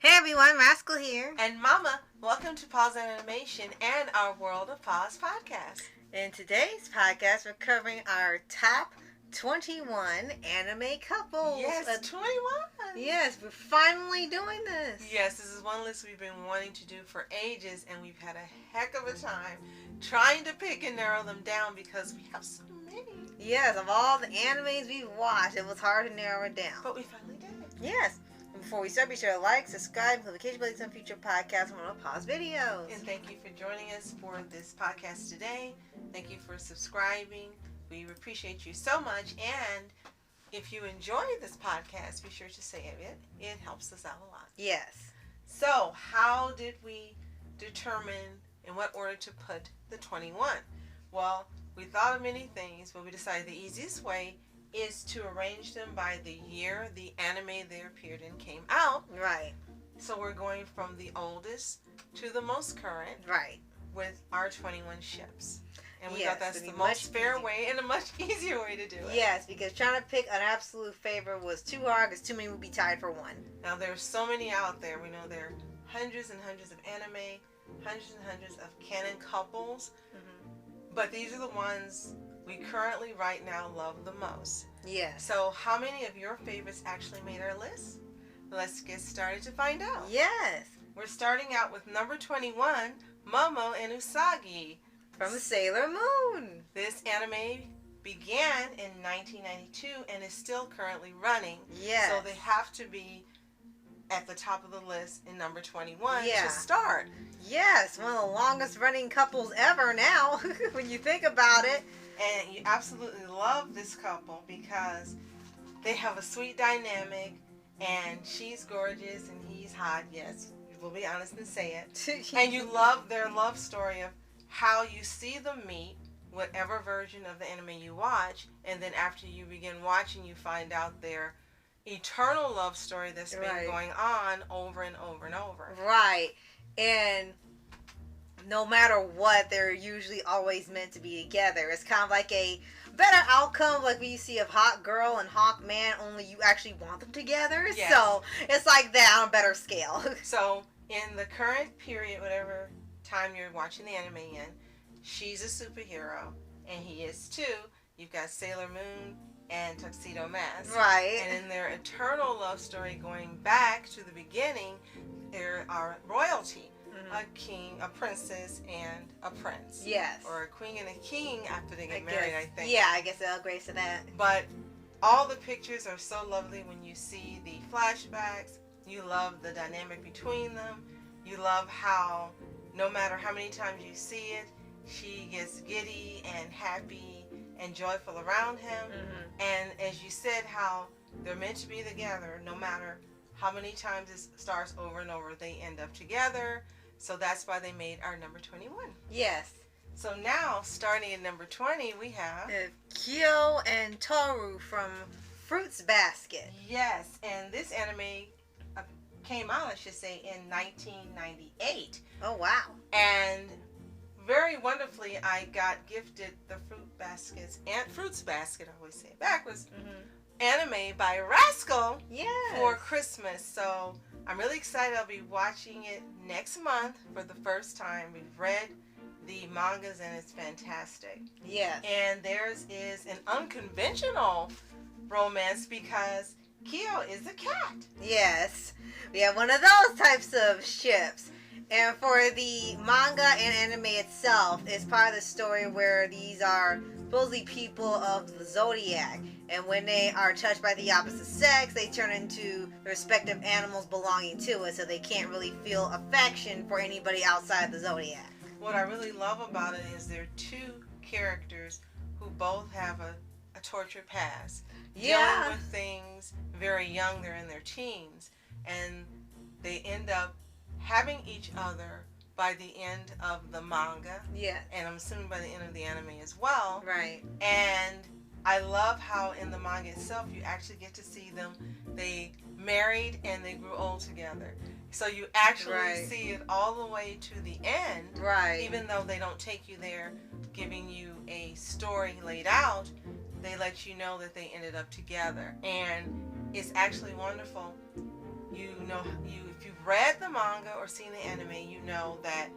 Hey everyone, Rascal here. And Mama, welcome to Paws On Animation and our World of Paws podcast. In today's podcast, we're covering our top 21 anime couples. Yes, 21. Yes, we're finally doing this. Yes, this is one list we've been wanting to do for ages, and we've had a heck of a time trying to pick and narrow them down because we have so many. Yes, of all the animes we've watched, it was hard to narrow it down. But we finally did it. Yes. Before we start, be sure to like, subscribe, and notification bells on future podcasts and World of Paws videos. And thank you for joining us for this podcast today. Thank you for subscribing. We appreciate you so much. And if you enjoy this podcast, be sure to say it. It helps us out a lot. Yes. So, how did we determine in what order to put the 21? Well, we thought of many things, but we decided the easiest way is to arrange them by the year the anime they appeared in came out. Right. So we're going from the oldest to the most current. Right. With our 21 ships. And we yes, thought that's the most fair way and a much easier way to do it. Yes, because trying to pick an absolute favorite was too hard because too many would be tied for one. Now there's so many out there. We know there are hundreds and hundreds of anime, hundreds and hundreds of canon couples. Mm-hmm. But these are the ones we currently right now love the most. Yes. So how many of your favorites actually made our list? Let's get started to find out. Yes. We're starting out with number 21, Momo and Usagi. From Sailor Moon. This anime began in 1992 and is still currently running. Yes. So they have to be at the top of the list in number 21 yeah. to start. Yes, one of the longest running couples ever now, when you think about it. And you absolutely love this couple because they have a sweet dynamic, and she's gorgeous and he's hot. Yes, we'll be honest and say it. And you love their love story of how you see them meet, whatever version of the anime you watch, and then after you begin watching, you find out their eternal love story that's been going on over and over and over. Right. And no matter what, they're usually always meant to be together. It's kind of like a better outcome, like we see of Hawk Girl and Hawk Man, only you actually want them together. Yes. So it's like that on a better scale. So in the current period, whatever time you're watching the anime in, she's a superhero and he is too. You've got Sailor Moon and Tuxedo Mask. Right. And in their eternal love story going back to the beginning, there are royalty. A king, a princess, and a prince. Yes. Or a queen and a king after they get married, I think. Yeah, I guess they'll grace to that. But all the pictures are so lovely when you see the flashbacks. You love the dynamic between them. You love how no matter how many times you see it, she gets giddy and happy and joyful around him. Mm-hmm. And as you said, how they're meant to be together no matter how many times it starts over and over, they end up together. So that's why they made our number 21. Yes. So now, starting at number 20, we have Kyo and Toru from Fruits Basket. Yes, and this anime came out, I should say, in 1998. Oh, wow. And very wonderfully, I got gifted the Fruits Basket, I always say it backwards, anime by Rascal for Christmas. So I'm really excited. I'll be watching it next month for the first time. We've read the mangas and it's fantastic. Yes. And theirs is an unconventional romance because Kyo is a cat. Yes. We have one of those types of ships. And for the manga and anime itself, it's part of the story where these are supposedly people of the zodiac. And when they are touched by the opposite sex, they turn into the respective animals belonging to it, so they can't really feel affection for anybody outside the zodiac. What I really love about it is there are two characters who both have a tortured past. Yeah. Dealing with things very young, they're in their teens. And they end up having each other by the end of the manga. Yeah. And I'm assuming by the end of the anime as well. Right. And I love how in the manga itself you actually get to see them. They married and they grew old together. So you actually see it all the way to the end. Right. Even though they don't take you there giving you a story laid out, they let you know that they ended up together. And it's actually wonderful. If you've read the manga or seen the anime, you know that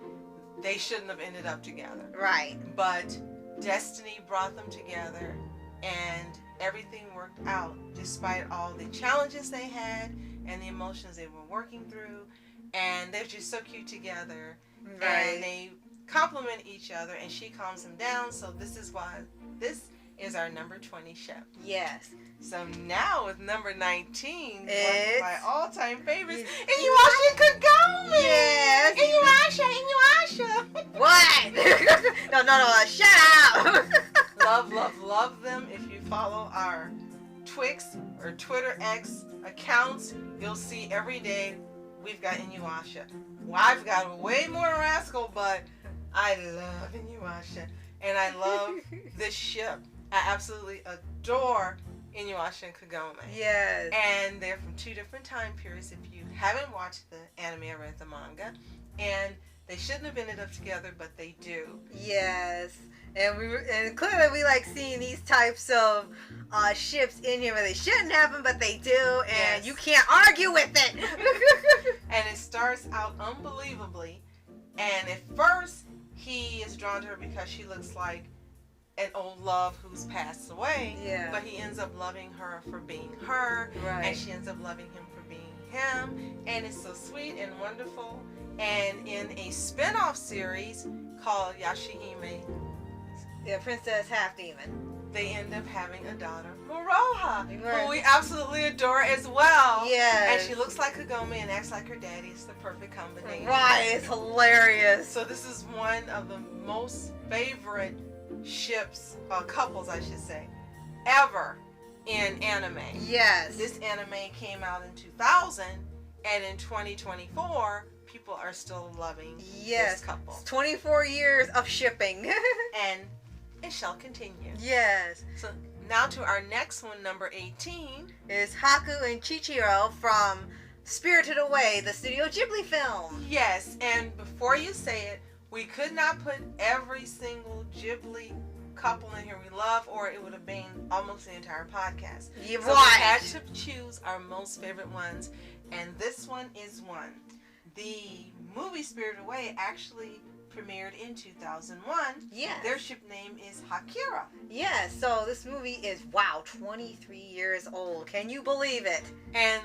they shouldn't have ended up together. Right. But destiny brought them together, and everything worked out despite all the challenges they had and the emotions they were working through. And they're just so cute together. Right. And they complement each other, and she calms them down. So this is why this is our number 20 ship. Yes. So now with number 19, one It's... of my all-time favorites, Inuyasha Kagome! Yes! Inuyasha! What? No, shut up! Love them. If you follow our Twix or Twitter X accounts, you'll see every day we've got Inuyasha. Well, I've got way more Rascal, but I love Inuyasha. And I love this ship. I absolutely adore Inuyasha and Kagome. Yes. And they're from two different time periods. If you haven't watched the anime or read the manga, and they shouldn't have ended up together, but they do. Yes. And clearly we like seeing these types of ships in here where they shouldn't have them, but they do, and you can't argue with it. And it starts out unbelievably. And at first, he is drawn to her because she looks like an old love who's passed away. Yeah. But he ends up loving her for being her. Right. And she ends up loving him for being him. And it's so sweet and wonderful. And in a spin-off series called Yashihime, Princess Half Demon, they end up having a daughter, Moroha, Right. who we absolutely adore as well. Yes. And she looks like Kagome and acts like her daddy. It's the perfect combination. Right, it's hilarious. So this is one of the most favorite ships, couples I should say, ever in anime. Yes. This anime came out in 2000, and in 2024, people are still loving this couple. 24 years of shipping. And it shall continue. Yes. So now to our next one, number 18. Is Haku and Chichiro from Spirited Away, the Studio Ghibli film. Yes, and before you say it, we could not put every single Ghibli couple in here we love, or it would have been almost the entire podcast. You're so we had to choose our most favorite ones, and this one is one. The movie Spirited Away actually premiered in 2001. Yes. Their ship name is Hakira. Yes, so this movie is, 23 years old. Can you believe it? And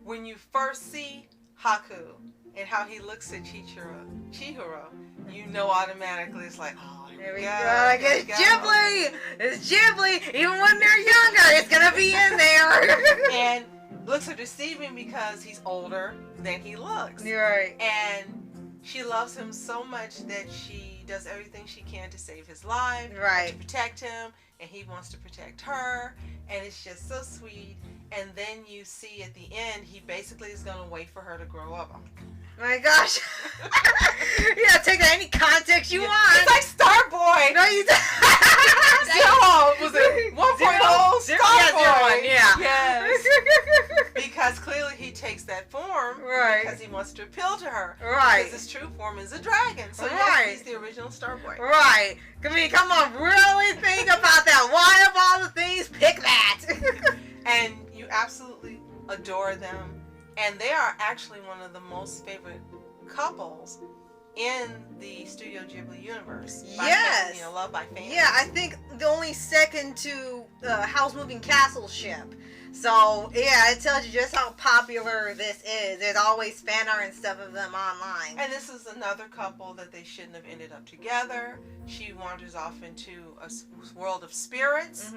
when you first see Haku and how he looks at Chihiro, you know automatically it's like, oh, here we go. It's Ghibli! It's Ghibli! Even when they're younger, it's gonna be in there! And looks are deceiving because he's older than he looks. You're right. And she loves him so much that she does everything she can to save his life, Right. to protect him, and he wants to protect her, and it's just so sweet. And then you see at the end, he basically is going to wait for her to grow up. My gosh. Yeah, take any context you want. It's like Starboy. No, you don't. Zero. Was it 1.0 Starboy? Yeah. Yes. Because clearly he takes that form Right. because he wants to appeal to her. Right. Because his true form is a dragon. So Right. yes, he's the original Starboy. Right. I mean, come on, really think about that. Why of all the things, pick that? And you absolutely adore them. And they are actually one of the most favorite couples in the Studio Ghibli universe. Yes. Fans, loved by fans. Yeah, I think the only second to House Moving Castle ship. So, yeah, it tells you just how popular this is. There's always fan art and stuff of them online. And this is another couple that they shouldn't have ended up together. She wanders off into a world of spirits,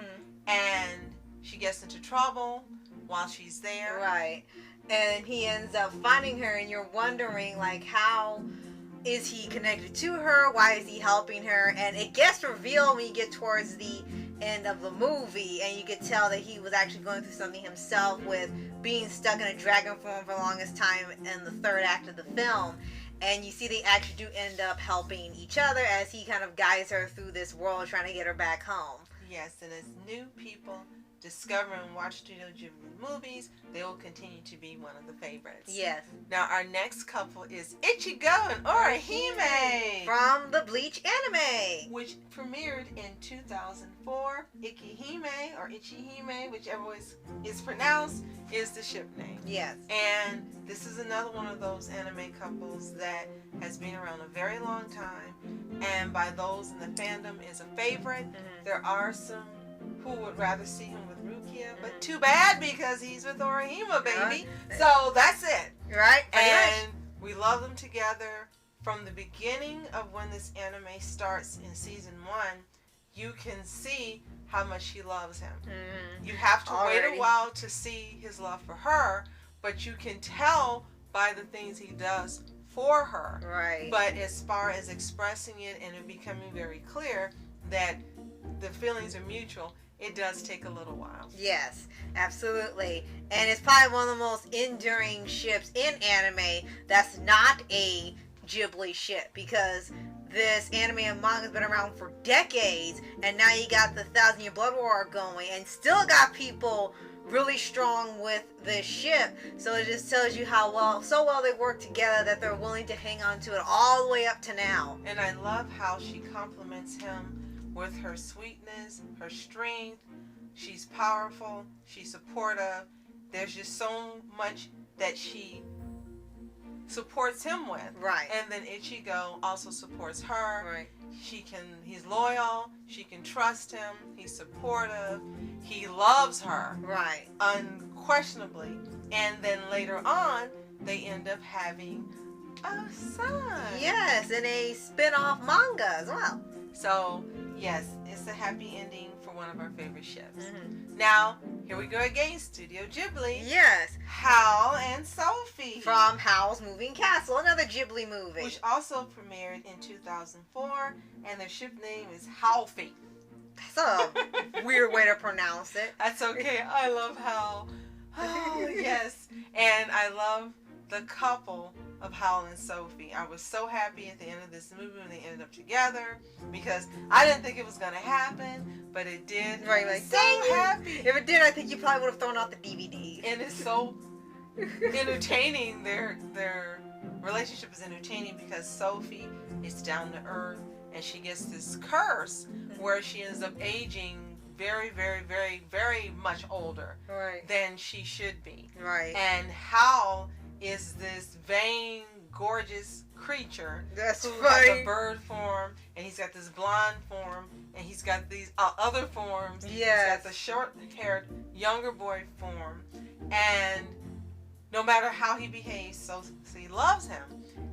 and she gets into trouble while she's there. Right. And he ends up finding her, and you're wondering, like, how is he connected to her? Why is he helping her? And it gets revealed when you get towards the end of the movie, and you could tell that he was actually going through something himself with being stuck in a dragon form for the longest time in the third act of the film. And you see they actually do end up helping each other as he kind of guides her through this world trying to get her back home. Yes, and as new people discover and watch Studio Ghibli movies, they will continue to be one of the favorites. Yes. Now, our next couple is Ichigo and Orihime from the Bleach anime, which premiered in 2004. Ikihime or Ichihime, whichever way is pronounced, is the ship name. Yes. And this is another one of those anime couples that has been around a very long time, and by those in the fandom is a favorite. Mm-hmm. There are some who would rather see him with Rukia, but too bad because he's with Orihime, baby. So that's it. Right. And we love them together. From the beginning of when this anime starts in season 1, you can see how much she loves him. Mm-hmm. You have to wait a while to see his love for her, but you can tell by the things he does for her. Right. But as far as expressing it and it becoming very clear that the feelings are mutual, it does take a little while. Yes, absolutely. And it's probably one of the most enduring ships in anime that's not a Ghibli ship, because this anime and manga has been around for decades, and now you got the 1,000-Year Blood War going, and still got people really strong with this ship. So it just tells you how well they work together, that they're willing to hang on to it all the way up to now. And I love how she compliments him with her sweetness, her strength. She's powerful, she's supportive. There's just so much that she supports him with. Right. And then Ichigo also supports her. Right. He's loyal, she can trust him, he's supportive, he loves her. Right. Unquestionably. And then later on, they end up having a son. Yes, and a spin-off manga as well. So, yes, it's a happy ending for one of our favorite ships. Mm-hmm. Now, here we go again, Studio Ghibli. Yes. Hal and Sophie. From Howl's Moving Castle, another Ghibli movie. Which also premiered in 2004, and their ship name is Halfie. That's a weird way to pronounce it. That's okay. I love Hal. Oh, yes. And I love the couple of Hal and Sophie. I was so happy at the end of this movie when they ended up together, because I didn't think it was going to happen, but it did. Right, like, so dang it. happy. If it did, I think you probably would have thrown out the DVD. And it's so entertaining. Their relationship is entertaining because Sophie is down to earth, and she gets this curse where she ends up aging very, very, very, very much older than she should be. Right. And Hal is this vain, gorgeous creature That's who funny. has a bird form, and he's got this blonde form, and he's got these other forms. Yes. He's got the short-haired younger boy form, and no matter how he behaves, Sophie loves him,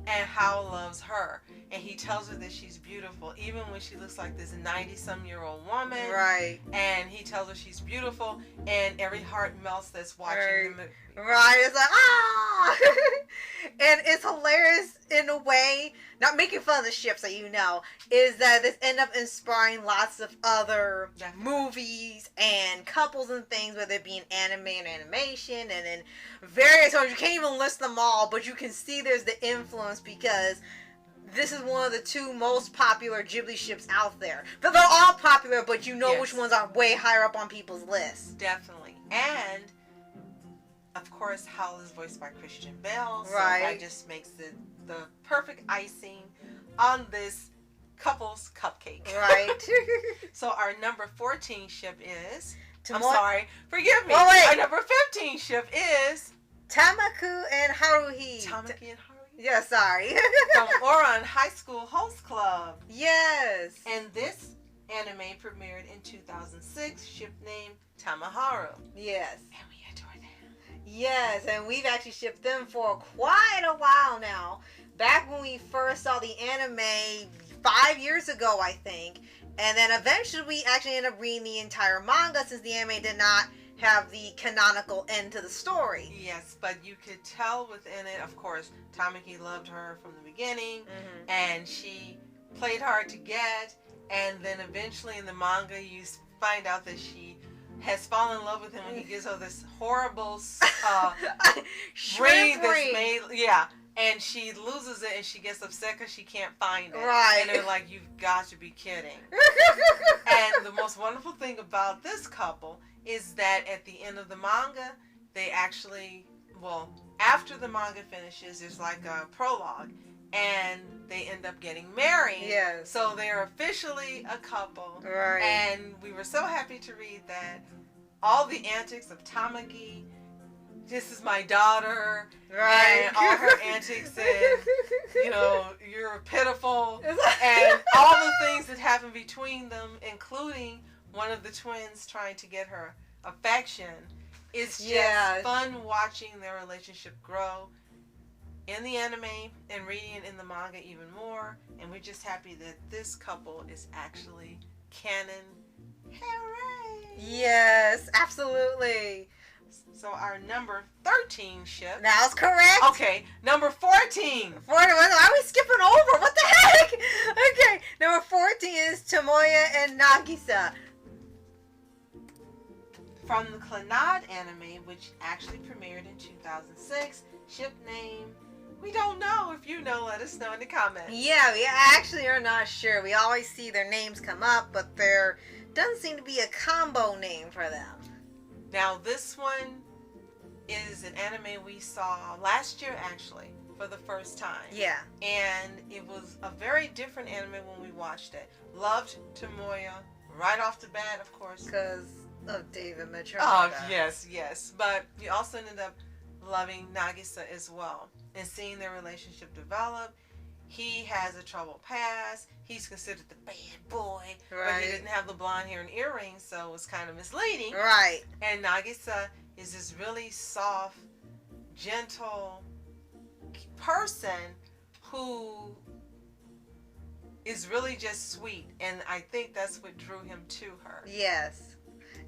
and Hal loves her, and he tells her that she's beautiful, even when she looks like this 90-some-year-old woman. Right. And he tells her she's beautiful, and every heart melts that's watching the movie. Right, it's like, ah! And it's hilarious in a way, not making fun of the ships that you know, is that this end up inspiring lots of other movies and couples and things, whether it be in anime and animation and in various ones. You can't even list them all, but you can see there's the influence, because this is one of the two most popular Ghibli ships out there. But they're all popular, but you know which ones are way higher up on people's lists. Definitely. And of course, Hal is voiced by Christian Bale, so Right. that just makes it the perfect icing on this couple's cupcake. Right. So our number 14 ship is... Forgive me. Oh, wait. Our number 15 ship is... Tamaku and Haruhi. Tamaki and Haruhi. Yeah, sorry. From Oran High School Host Club. Yes. And this anime premiered in 2006, ship named Tamaharu. Yes. And we adore them. Yes, and we've actually shipped them for quite a while now. Back when we first saw the anime 5 years ago, I think. And then eventually we actually ended up reading the entire manga, since the anime did not have the canonical end to the story. Yes, but you could tell within it, of course, Tamaki loved her from the beginning, and she played hard to get, and then eventually in the manga you find out that she has fallen in love with him when he gives her this horrible ring that's made, and she loses it and she gets upset because she can't find it. Right. And they're like, you've got to be kidding. And the most wonderful thing about this couple is that at the end of the manga, they actually, well, after the manga finishes, there's like a prologue, and they end up getting married. Yes. So they're officially a couple. Right. And we were so happy to read that. All the antics of Tamagi, this is my daughter, Right. and all her antics, and you're pitiful, and all the things that happen between them, including one of the twins trying to get her affection. It's just fun watching their relationship grow in the anime and reading it in the manga even more. And we're just happy that this couple is actually canon. Hooray! Yes, absolutely. So our number 13 ship. That's correct. Okay, number 14. Why are we skipping over? What the heck? Okay, number 14 is Tomoya and Nagisa. From the Clannad anime, which actually premiered in 2006. Ship name, we don't know. If you know, let us know in the comments. Yeah, we actually are not sure. We always see their names come up, but there doesn't seem to be a combo name for them. Now, this one is an anime we saw last year, actually, for the first time. Yeah. And it was a very different anime when we watched it. Loved Tomoya right off the bat, of course. Because of David Matroda. Oh, yes. But we also ended up loving Nagisa as well. And seeing their relationship develop. He has a troubled past. He's considered the bad boy. Right. But he didn't have the blonde hair and earrings, so it was kind of misleading. Right. And Nagisa is this really soft, gentle person who is really just sweet. And I think that's what drew him to her. Yes,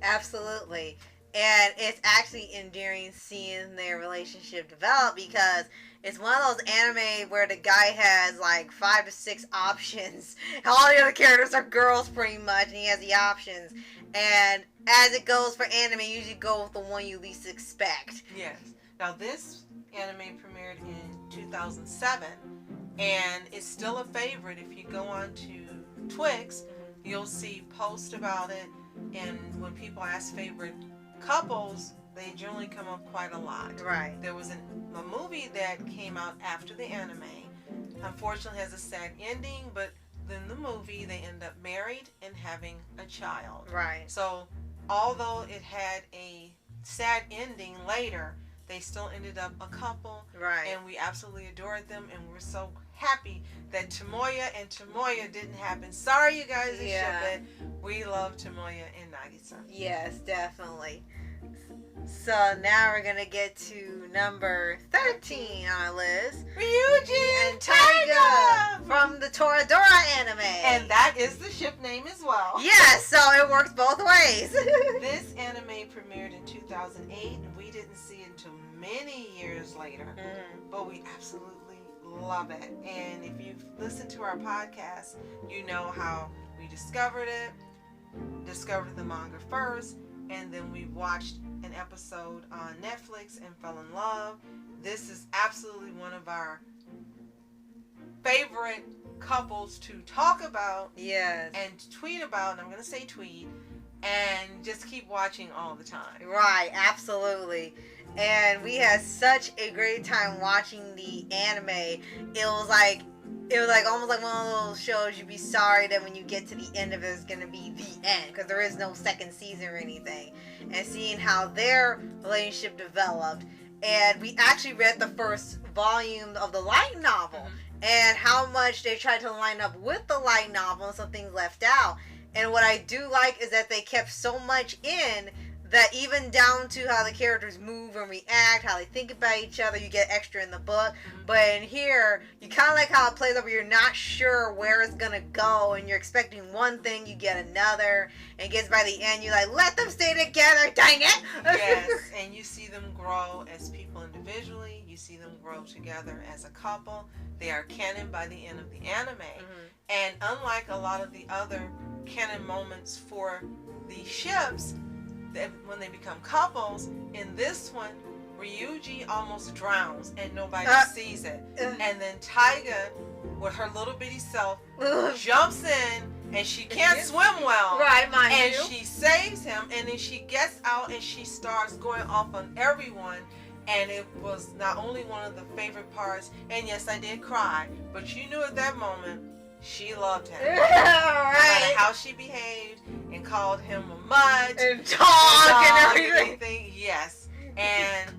absolutely. And it's actually endearing seeing their relationship develop, because it's one of those anime where the guy has like 5 to 6 options. All the other characters are girls pretty much, and he has the options. And as it goes for anime, you usually go with the one you least expect. Yes. Now this anime premiered in 2007, and it's still a favorite. If you go on to Twix, you'll see posts about it, and when people ask favorite couples, they generally come up quite a lot. Right. There was a movie that came out after the anime. Unfortunately, has a sad ending, but in the movie they end up married and having a child. Right. So although it had a sad ending later, they still ended up a couple. Right. And we absolutely adored them, and we're so happy that Tomoya and Tomoya didn't happen. Sorry, you guys, to ship it. We love Tomoya and Nagisa. Yes, definitely. So now we're gonna get to number 13 on our list. Ryuji and Taiga from the Toradora anime. And that is the ship name as well. Yes, so it works both ways. This anime premiered in 2008, and we didn't see it until many years later. But we absolutely love it. And if you've listened to our podcast, you know how we discovered it, discovered the manga first, and then we watched an episode on Netflix and fell in love. This is absolutely one of our favorite couples to talk about. Yes. And tweet about, and I'm going to say tweet, and just keep watching all the time. Right, absolutely. And we had such a great time watching the anime. It was like almost like one of those shows you'd be sorry that when you get to the end of it, it's going to be the end, because there is no second season or anything. And seeing how their relationship developed. And we actually read the first volume of the light novel, and how much they tried to line up with the light novel and some things left out. And what I do like is that they kept so much in that even down to how the characters move and react, how they think about each other, you get extra in the book. But in here, you kind of like how it plays out, where you're not sure where it's going to go, and you're expecting one thing, you get another, and it gets by the end, you're like, let them stay together, dang it! Yes, and you see them grow as people individually, you see them grow together as a couple. They are canon by the end of the anime. And unlike a lot of the other canon moments for the ships, when they become couples, in this one, Ryuji almost drowns and nobody sees it. And then Taiga, with her little bitty self, jumps in and she can't swim well. Right, mind and you. she saves him, and then she gets out and she starts going off on everyone. And it was not only one of the favorite parts, and yes, I did cry, but you knew at that moment she loved him. Right. No matter how she behaved and called him a mutt And dog and everything. Yes. And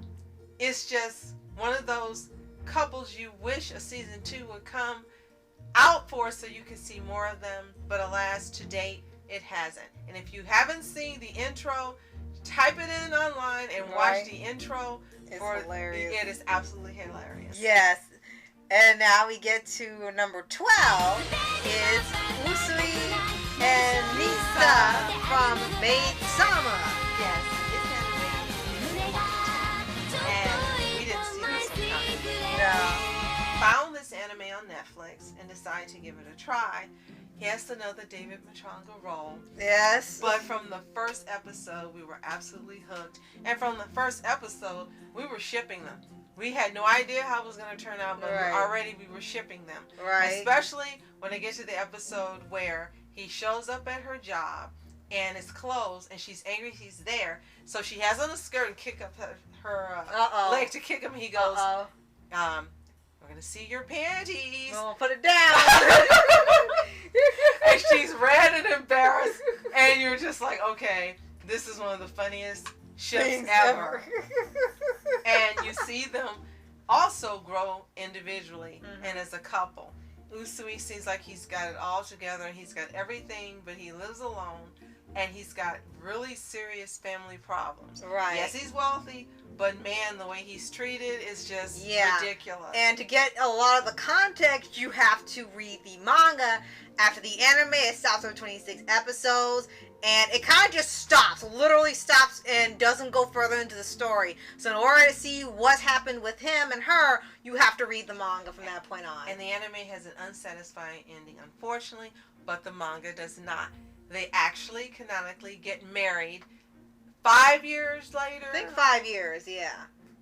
it's just one of those couples you wish a season 2 would come out for so you can see more of them. But alas, to date, it hasn't. And if you haven't seen the intro, type it in online and watch the intro. It's hilarious. It is absolutely hilarious. Yes. And now we get to number 12 is Usui and Nisa from Maid Sama. Yes, it's animated. And we didn't see this one coming. No. Found this anime on Netflix and decided to give it a try. He has to know the David Matranga role. Yes. But from the first episode, we were absolutely hooked. And from the first episode, we were shipping them. We had no idea how it was going to turn out, but already we were shipping them. Right. Especially when they get to the episode where he shows up at her job and it's closed and she's angry he's there. So she has on a skirt and kick up her leg to kick him. He goes, we're going to see your panties. Oh, put it down. And she's red and embarrassed. And you're just like, okay, this is one of the funniest ships ever. And you see them also grow individually and as a couple. Usui seems like he's got it all together and he's got everything, but he lives alone and he's got really serious family problems. Right. Yes, he's wealthy, but man, the way he's treated is just ridiculous. And to get a lot of the context, you have to read the manga. After the anime, it stops at 26 episodes. And it kind of just stops, literally stops and doesn't go further into the story. So in order to see what's happened with him and her, you have to read the manga from that point on. And the anime has an unsatisfying ending, unfortunately, but the manga does not. They actually canonically get married 5 years later. I think 5 years, yeah.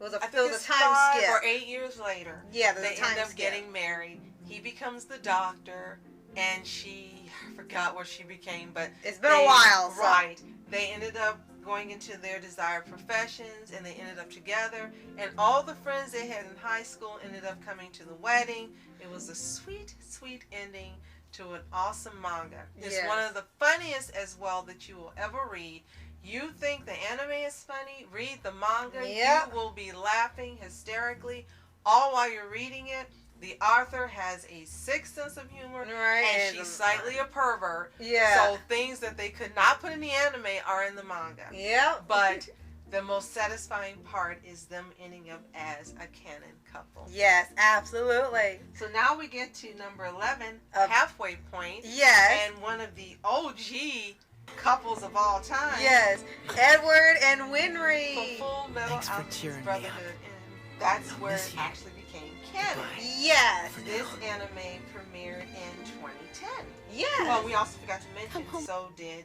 It was a, I think it was it's a time 5 skip. or 8 years later. Yeah, there's they a time end up skip. getting married. He becomes the doctor, and I forgot what she became, but it's been a while. So. Right. They ended up going into their desired professions, and they ended up together. And all the friends they had in high school ended up coming to the wedding. It was a sweet, sweet ending to an awesome manga. It's one of the funniest as well that you will ever read. You think the anime is funny, read the manga. Yep. You will be laughing hysterically all while you're reading it. The author has a sick sense of humor, and she's slightly a pervert. Yeah. So things that they could not put in the anime are in the manga. Yeah. But the most satisfying part is them ending up as a canon couple. Yes, absolutely. So now we get to number 11, Halfway Point. Yes. And one of the OG couples of all time. Yes. Edward and Winry. From Full Metal Alchemist Brotherhood. And that's where it actually became canon. Yes. This anime premiered in 2010. Yes. Well, we also forgot to mention, so did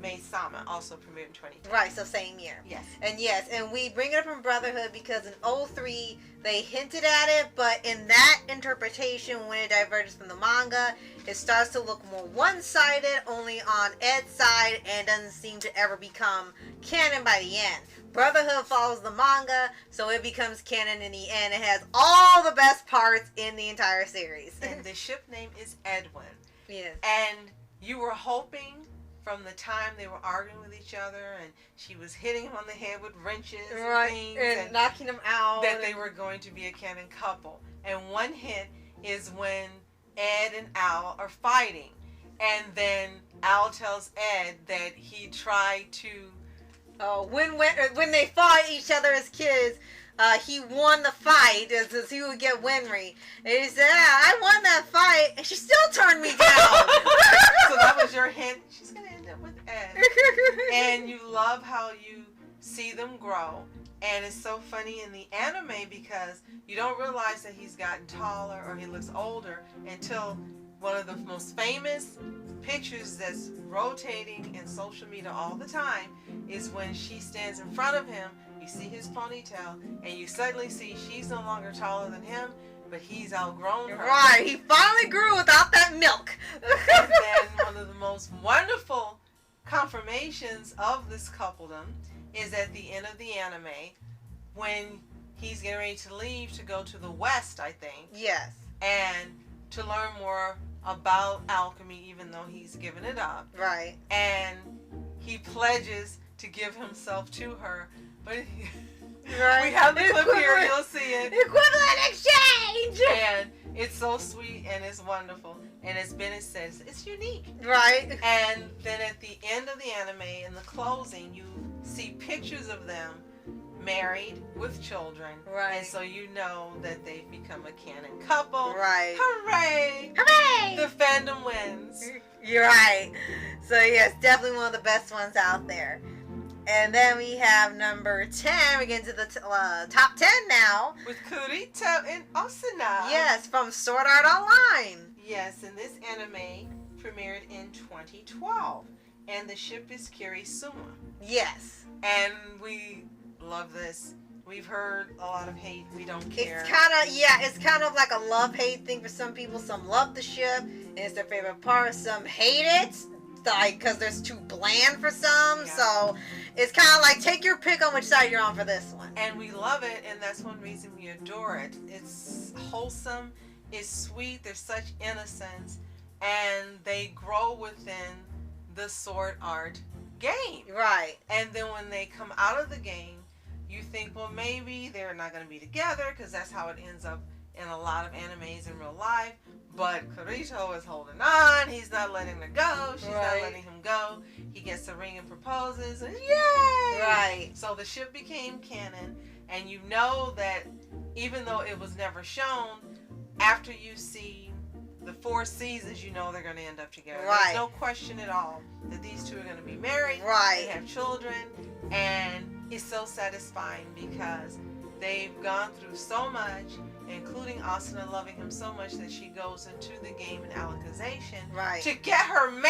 Maid Sama, also premiered in 2010. Right, so same year. Yes. And we bring it up in Brotherhood because in 03 they hinted at it, but in that interpretation, when it diverges from the manga, it starts to look more one-sided, only on Ed's side, and doesn't seem to ever become canon by the end. Brotherhood follows the manga, so it becomes canon in the end. It has all the best parts in the entire series. And the ship name is Edwin. Yes. And you were hoping from the time they were arguing with each other and she was hitting him on the head with wrenches and things and knocking him out, that they were going to be a canon couple. And one hint is when Ed and Al are fighting, and then Al tells Ed that he tried to when they fought each other as kids, he won the fight as he would get Winry. And he said, I won that fight, and she still turned me down. So that was your hint. She's going to end up with Ed. And you love how you see them grow. And it's so funny in the anime because you don't realize that he's gotten taller or he looks older until one of the most famous pictures that's rotating in social media all the time is when she stands in front of him. You see his ponytail, and you suddenly see she's no longer taller than him. but he's outgrown her. Right, he finally grew without that milk. And then one of the most wonderful confirmations of this coupledom is at the end of the anime when he's getting ready to leave to go to the West, I think. Yes. And to learn more about alchemy, even though he's given it up. Right. And he pledges to give himself to her, but Right. we have the clip here, you'll see it. Equivalent exchange! And it's so sweet and it's wonderful. And as Bennett says, it's unique. Right. And then at the end of the anime, in the closing, you see pictures of them married with children. Right. And so you know that they've become a canon couple. Right. Hooray! Hooray! The fandom wins. You're right. So yes, definitely one of the best ones out there. And then we have number 10. We get into the top 10 now. With Kurita and Asuna. Yes, from Sword Art Online. Yes, and this anime premiered in 2012. And the ship is Kirisuma. Yes. And we love this. We've heard a lot of hate. We don't care. It's kind of like a love-hate thing for some people. Some love the ship, and it's their favorite part. Some hate it, like, because there's too bland for some. Yeah. So it's kind of like, take your pick on which side you're on for this one. And we love it, and that's one reason we adore it. It's wholesome, it's sweet, there's such innocence, and they grow within the sword art game. Right. And then when they come out of the game, you think, well, maybe they're not going to be together, because that's how it ends up in a lot of animes in real life. But Kurito is holding on. He's not letting her go. She's not letting him go. He gets the ring and proposes. And yay! Right. So the ship became canon. And you know that even though it was never shown, after you see the 4 seasons, you know they're going to end up together. Right. There's no question at all that these two are going to be married. Right. They have children. And it's so satisfying because they've gone through so much, including Asuna loving him so much that she goes into the game in Alicization to get her man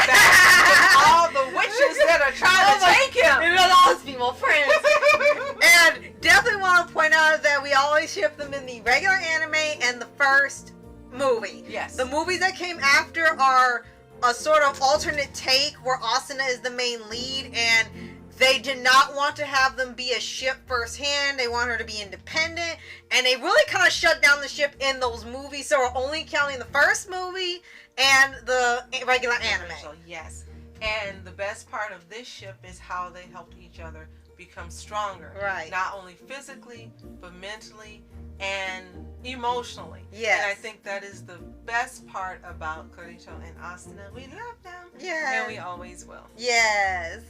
back from all the witches that are trying to take him. It was all his female friends. And definitely want to point out that we always ship them in the regular anime and the first movie. Yes. The movies that came after are a sort of alternate take where Asuna is the main lead, and they did not want to have them be a ship firsthand. They want her to be independent. And they really kind of shut down the ship in those movies. So we're only counting the first movie and the regular anime. Yes. And the best part of this ship is how they helped each other become stronger. Right. Not only physically, but mentally and emotionally. Yes. And I think that is the best part about Kurito and Asuna. We love them. Yes. And we always will. Yes.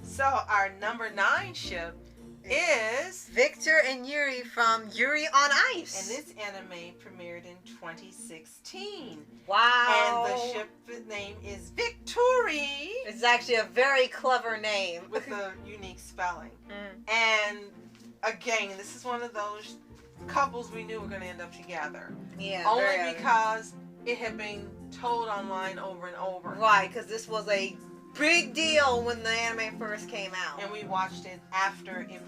So our number 9 ship is Victor and Yuri from Yuri on Ice. And this anime premiered in 2016. Wow. And the ship name is Victory. It's actually a very clever name. With a unique spelling. And again, this is one of those couples we knew were going to end up together. Yeah. Only because it had been told online over and over. Right, because this was a big deal when the anime first came out. And we watched it after it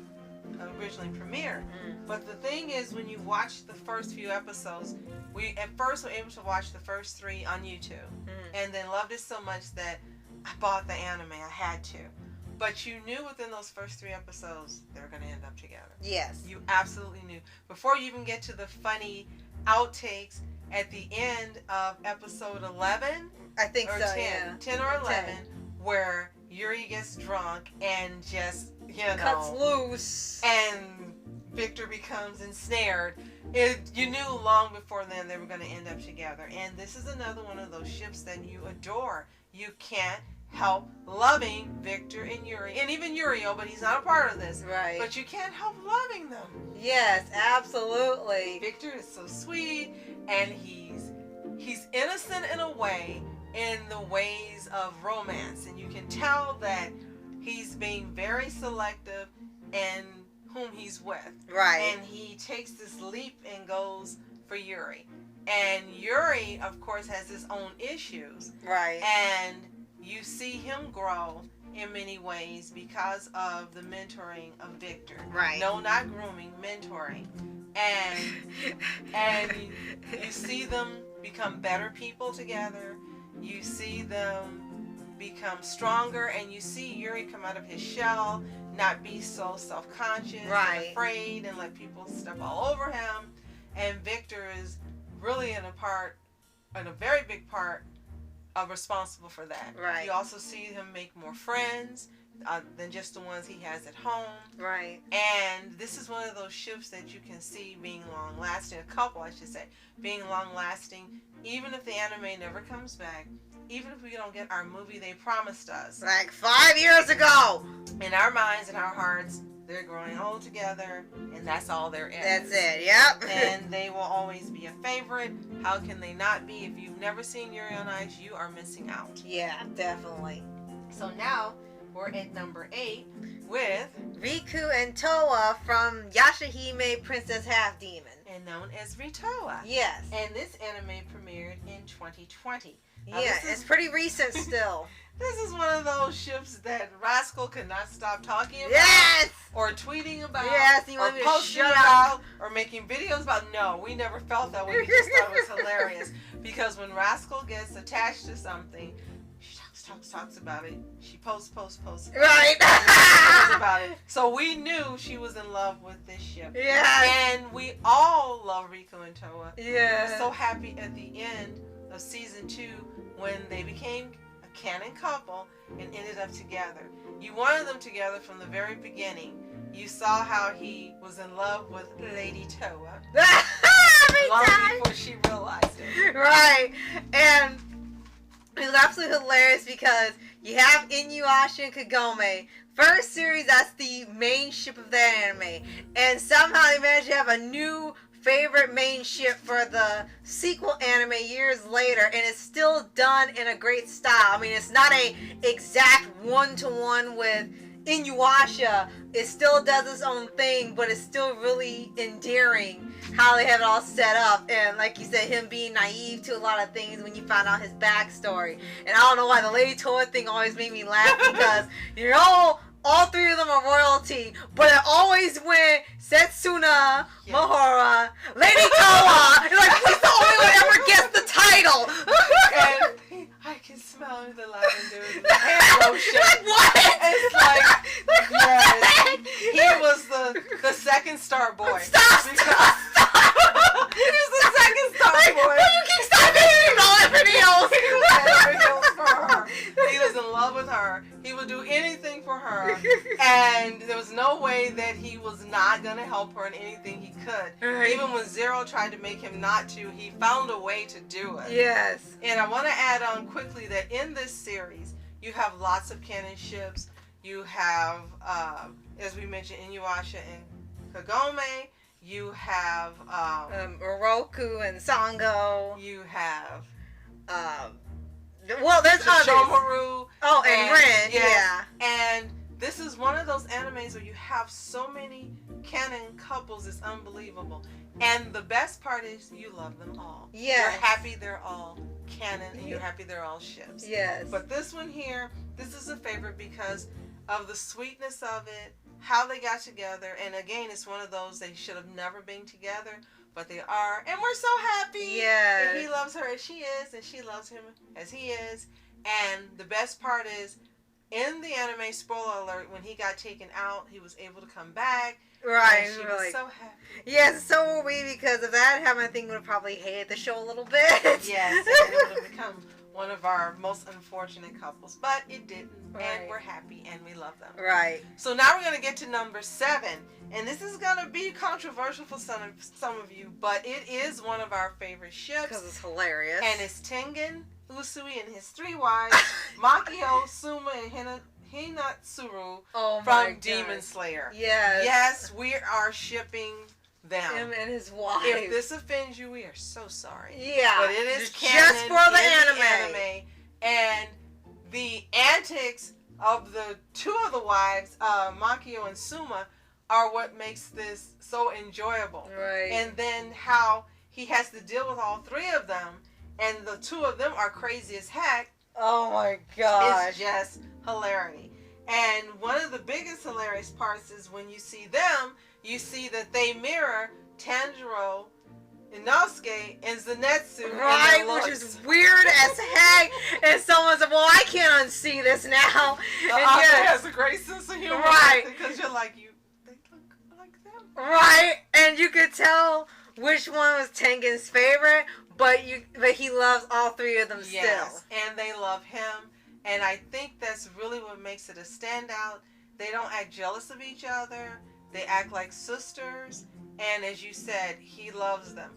originally premiered. But the thing is, when you watch the first few episodes, we at first were able to watch the first 3 on YouTube. And then loved it so much that I bought the anime. I had to. But you knew within those first 3 episodes they were going to end up together. Yes. You absolutely knew. Before you even get to the funny outtakes at the end of episode 11. I think or so, 10, yeah. 10 or 11. 10. Where Yuri gets drunk and just, cuts loose. And Victor becomes ensnared. You knew long before then they were going to end up together. And this is another one of those ships that you adore. You can't help loving Victor and Yuri. And even Yurio, but he's not a part of this. Right. But you can't help loving them. Yes, absolutely. Victor is so sweet, and he's innocent in a way, in the ways of romance, and you can tell that he's being very selective in whom he's with. Right. And he takes this leap and goes for Yuri. And Yuri, of course, has his own issues. Right. And you see him grow in many ways because of the mentoring of Victor. Right. No, not grooming, mentoring. and you see them become better people together. You see them become stronger, and you see Yuri come out of his shell, not be so self-conscious and afraid and let people step all over him. And Victor is really in a very big part responsible for that. Right. You also see him make more friends than just the ones he has at home. Right. And this is one of those ships that you can see being long-lasting, a couple I should say, being long-lasting, even if the anime never comes back, even if we don't get our movie they promised us. Like 5 years ago! In our minds and our hearts, they're growing old together, and that's all there is. That's it, yep. And they will always be a favorite. How can they not be? If you've never seen Yuri on Ice, you are missing out. Yeah, definitely. So now, we're at number 8 with Riku and Toa from Yashahime Princess Half Demon. And known as Ritoa. Yes. And this anime premiered in 2020. Now, yeah, it's pretty recent still. This is one of those ships that Rascal could not stop talking about. Yes! Or tweeting about. Yes, or posting about. Or making videos about. No, we never felt that way. We just thought it was hilarious. Because when Rascal gets attached to something, she talks about it. She posts. Right. Posts about it. So we knew she was in love with this ship. Yeah. And we all love Riku and Toa. Yeah. We were so happy at the end of season 2 when they became a canon couple and ended up together. You wanted them together from the very beginning. You saw how he was in love with Lady Toa. Long before she realized it. Right. And it was absolutely hilarious because you have Inuyasha and Kagome. First series, that's the main ship of that anime. And somehow they managed to have a new favorite main ship for the sequel anime years later, and it's still done in a great style. I mean, it's not a exact one-to-one with Inuyasha. It still does its own thing, but it's still really endearing how they have it all set up. And like you said, him being naive to a lot of things when you find out his backstory. And I don't know why the Lady Toa thing always made me laugh because, you know, all three of them are royalty, but it always went Setsuna, Mahora, Lady Toa. Like, he's the only one that ever gets the title. And I can smell the lavender in the hand lotion. Like, what? It's like, yes, he was the second star boy. Stop! He was the second star boy. You keep stopping him all everything else. For her. He was in love with her. He would do anything for her. And there was no way that he was not going to help her in anything he could. Right. Even when Zero tried to make him not to, he found a way to do it. Yes. And I want to add on quickly that in this series, you have lots of canon ships. You have, as we mentioned, Inuyasha and Kagome. You have Oroku and Sango. You have well, there's others. Shomaru. Oh, and Ren. Yeah. And this is one of those animes where you have so many canon couples. It's unbelievable. And the best part is you love them all. Yes. You're happy they're all canon, and you're happy they're all ships. Yes. But this one here, this is a favorite because of the sweetness of it, how they got together, and again, it's one of those they should have never been together, but they are, and we're so happy. Yes. And he loves her as she is, and she loves him as he is. And the best part is, in the anime, spoiler alert, when he got taken out, he was able to come back. Right. And she was so happy. Yes, so were we, because if that happened, I think we would have probably hated the show a little bit. Yes, and it would have become one of our most unfortunate couples, but it didn't, and we're happy, and we love them. Right. So now we're going to get to number 7, and this is going to be controversial for some of you, but it is one of our favorite ships. Because it's hilarious. And it's Tengen, Usui, and his 3 wives, Makio, Suma, and Hinatsuru from Demon Slayer. Yes. Yes, we are shipping them. Him and his wife. If this offends you, we are so sorry. Yeah. But it is canon just for the anime. And the antics of the 2 of the wives, Makio and Suma, are what makes this so enjoyable. Right. And then how he has to deal with all 3 of them, and the 2 of them are crazy as heck. Oh my gosh. It's just hilarity. And one of the biggest hilarious parts is when you see them, you see that they mirror Tanjiro, Inosuke, and Zenitsu. Right, which is weird as heck. And someone said, well, I can't unsee this now. The author has a great sense of humor. Right. Because you're like, they look like them. Right, and you could tell which one was Tengen's favorite, but he loves all three of them still. And they love him. And I think that's really what makes it a standout. They don't act jealous of each other. They act like sisters. And as you said, he loves them.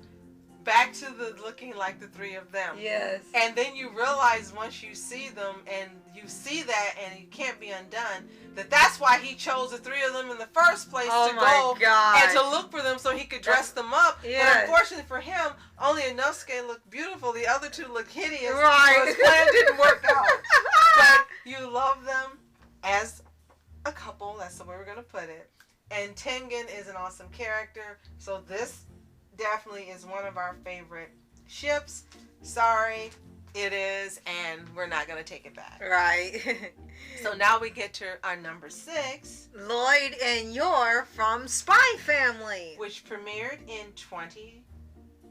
Back to the looking like the three of them. Yes. And then you realize once you see them, and you see that, and you can't be undone, that's why he chose the three of them in the first place to go and to look for them so he could dress them up. Yes. But unfortunately for him, only Inosuke looked beautiful. The other two looked hideous. Right. So his plan didn't work out. But you love them as a couple. That's the way we're going to put it. And Tengen is an awesome character. So this definitely is one of our favorite ships. Sorry, it is, and we're not going to take it back. Right. So now we get to our number 6. Lloyd and Yor from Spy Family. Which premiered in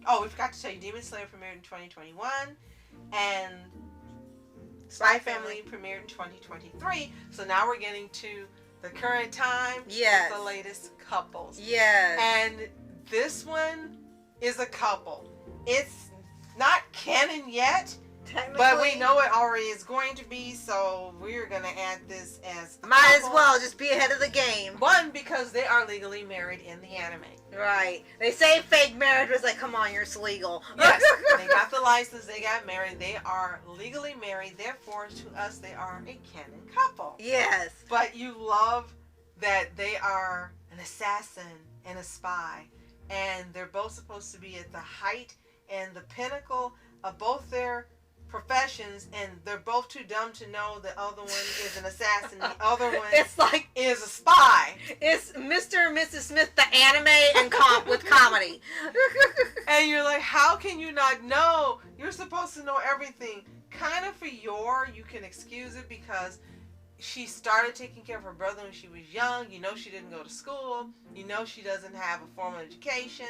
Oh, we forgot to tell you, Demon Slayer premiered in 2021. And Spy Family premiered in 2023. So now we're getting to the current time. Yes. The latest couples. Yes. And this one is a couple. It's not canon yet, but we know it already is going to be, so we're going to add this as a Might couple. as well just be ahead of the game. One, because they are legally married in the anime. Right. They say fake marriage, but it's like, come on, you're legal. Yes, they got the license, they got married, they are legally married, therefore to us they are a canon couple. Yes. But you love that they are an assassin and a spy, and they're both supposed to be at the height and the pinnacle of both their professions, and they're both too dumb to know the other one is an assassin, the other one is a spy. It's Mr. and Mrs. Smith, the anime and with comedy. And you're like, how can you not know? You're supposed to know everything. Kind of for you can excuse it because she started taking care of her brother when she was young. You know she didn't go to school. You know she doesn't have a formal education.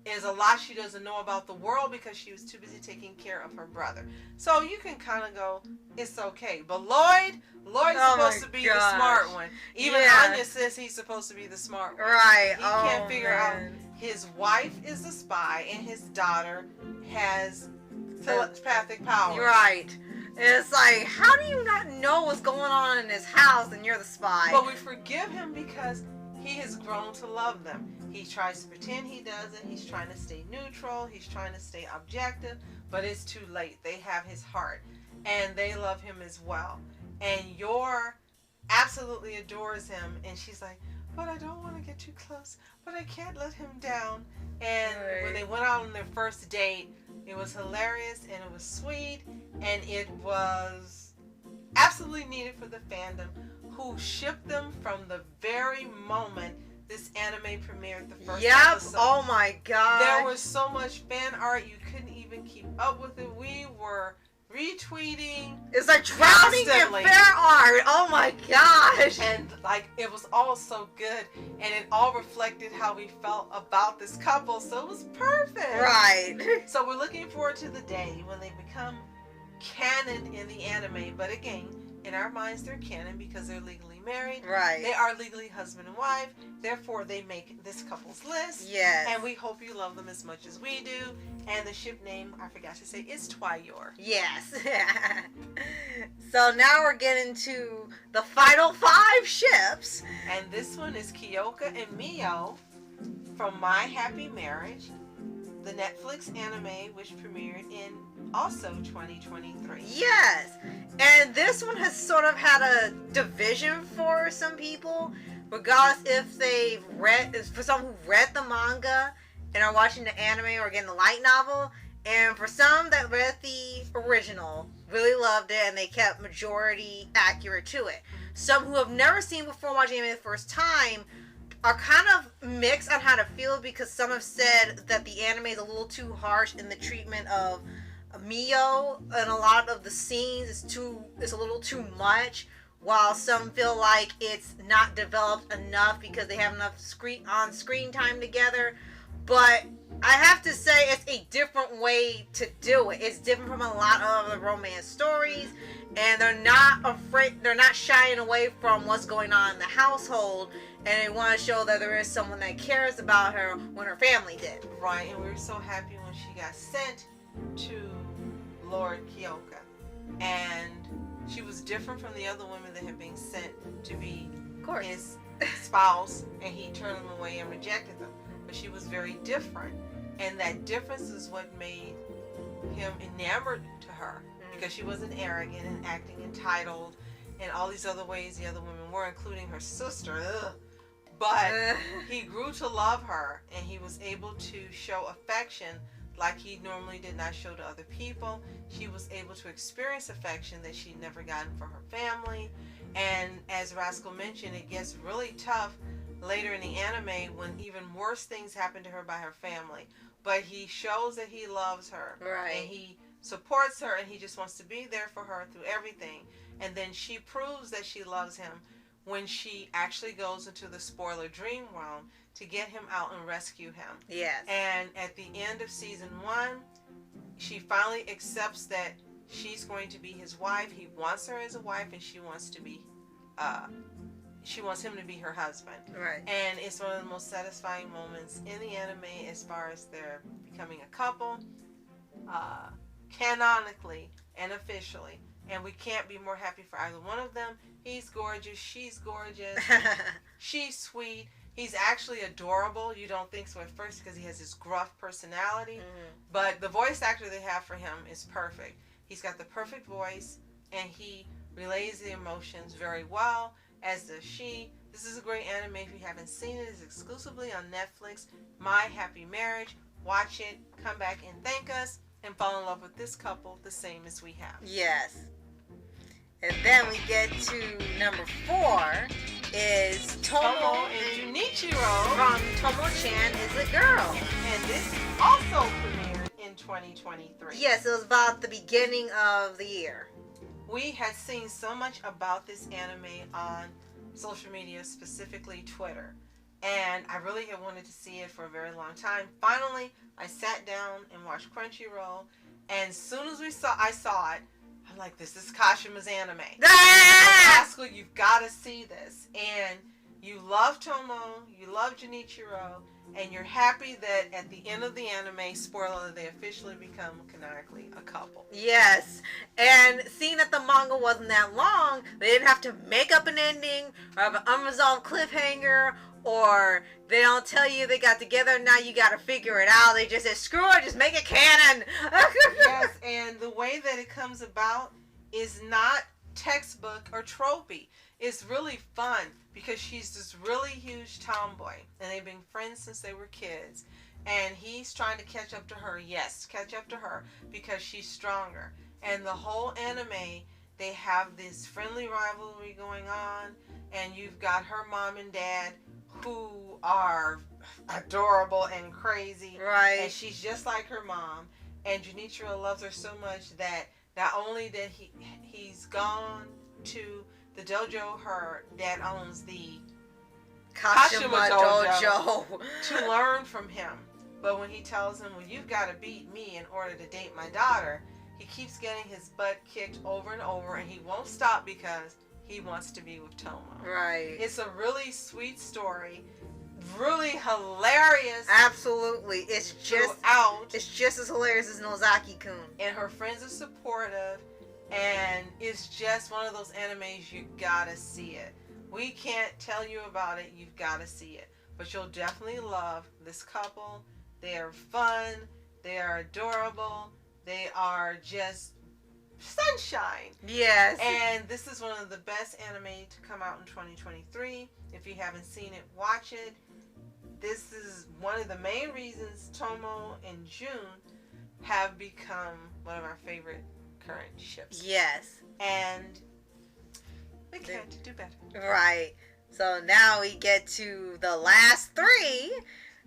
There's a lot she doesn't know about the world because she was too busy taking care of her brother. So you can kind of go, it's okay. But Lloyd's supposed to be the smart one. Even Anya says he's supposed to be the smart one. Right. He can't figure out his wife is the spy and his daughter has telepathic powers. Right. It's like, how do you not know what's going on in this house and you're the spy? But we forgive him because he has grown to love them. He tries to pretend he doesn't. He's trying to stay neutral. He's trying to stay objective. But it's too late. They have his heart. And they love him as well. And Yor absolutely adores him. And she's like, but I don't want to get too close. But I can't let him down. And when they went out on their first date, it was hilarious and it was sweet. And it was absolutely needed for the fandom, who shipped them from the very moment this anime premiered the first episode. Oh my god. There was so much fan art, you couldn't even keep up with it. We were retweeting. It's like drowning in fan art. Oh my gosh. And like, it was all so good. And it all reflected how we felt about this couple. So it was perfect. Right. So we're looking forward to the day when they become canon in the anime. But again, in our minds, they're canon because they're legally married. Right. They are legally husband and wife. Therefore, they make this couple's list. Yes. And we hope you love them as much as we do. And the ship name, I forgot to say, is Twiyor. Yes. So now we're getting to the final 5 ships. And this one is Kyoka and Mio from My Happy Marriage, the Netflix anime, which premiered in also 2023. Yes. And this one has sort of had a division for some people, regardless if they've read, for some who read the manga and are watching the anime or getting the light novel, and for some that read the original, really loved it, and they kept majority accurate to it. Some who have never seen before watching anime the first time are kind of mixed on how to feel, because some have said that the anime is a little too harsh in the treatment of Mio, and a lot of the scenes is a little too much, while some feel like it's not developed enough because they have enough screen time together. but I have to say it's a different way to do it. It's different from a lot of other romance stories, and they're not afraid. They're not shying away from what's going on in the household, and they want to show that there is someone that cares about her when her family did. Right, and we were so happy when she got sent to Lord Kyoka, and she was different from the other women that had been sent to be his spouse, and he turned them away and rejected them. But she was very different, and that difference is what made him enamored to her, because she wasn't arrogant and acting entitled and all these other ways the other women were, including her sister. But he grew to love her, and he was able to show affection like he normally did not show to other people. She was able to experience affection that she'd never gotten from her family. And as Rascal mentioned, it gets really tough later in the anime when even worse things happen to her by her family. But he shows that he loves her. Right. And he supports her, and he just wants to be there for her through everything. And then she proves that she loves him when she actually goes into the spoiler dream realm to get him out and rescue him. Yes. And at the end of season 1, she finally accepts that she's going to be his wife. He wants her as a wife, and she wants to be she wants him to be her husband. Right. And it's one of the most satisfying moments in the anime as far as they're becoming a couple, canonically and officially. And we can't be more happy for either one of them. He's gorgeous. She's gorgeous. She's sweet. He's actually adorable. You don't think so at first because he has this gruff personality. Mm-hmm. But the voice actor they have for him is perfect. He's got the perfect voice, and he relays the emotions very well, as does she. This is a great anime. If you haven't seen it, it's exclusively on Netflix. My Happy Marriage. Watch it, come back and thank us, and fall in love with this couple the same as we have. Yes. And then we get to number 4 is Tomo and Junichiro from Tomo-chan is a Girl. And this also premiered in 2023. Yes, it was about the beginning of the year. We had seen so much about this anime on social media, specifically Twitter. And I really had wanted to see it for a very long time. Finally, I sat down and watched Crunchyroll. And as soon as I saw it, I'm like, this is Kashima's anime. Rascal, you've got to see this. And you love Tomo, you love Junichiro, and you're happy that at the end of the anime, spoiler, they officially become canonically a couple. Yes. And seeing that the manga wasn't that long, they didn't have to make up an ending or have an unresolved cliffhanger, or they don't tell you they got together, now you got to figure it out. They just said, screw it, just make it canon. Yes, and the way that it comes about is not textbook or tropey. It's really fun because she's this really huge tomboy, and they've been friends since they were kids. And he's trying to catch up to her. Yes, catch up to her because she's stronger. And the whole anime, they have this friendly rivalry going on, and you've got her mom and dad who are adorable and crazy. Right. And she's just like her mom. And Junichiro loves her so much that not only that he's gone to the dojo her dad owns, the Kashima dojo, to learn from him. But when he tells him, well, you've got to beat me in order to date my daughter, he keeps getting his butt kicked over and over, and he won't stop because he wants to be with Tomo. Right. It's a really sweet story. Really hilarious. Absolutely. It's just as hilarious as Nozaki-kun. And her friends are supportive. And it's just one of those animes, you gotta see it. We can't tell you about it. You've gotta see it. But you'll definitely love this couple. They are fun. They are adorable. They are just sunshine. Yes. And this is one of the best anime to come out in 2023. If you haven't seen it, watch it. This is one of the main reasons Tomo and Jun have become one of our favorite current ships. Yes. And we can't do better. Right. So now we get to the last 3.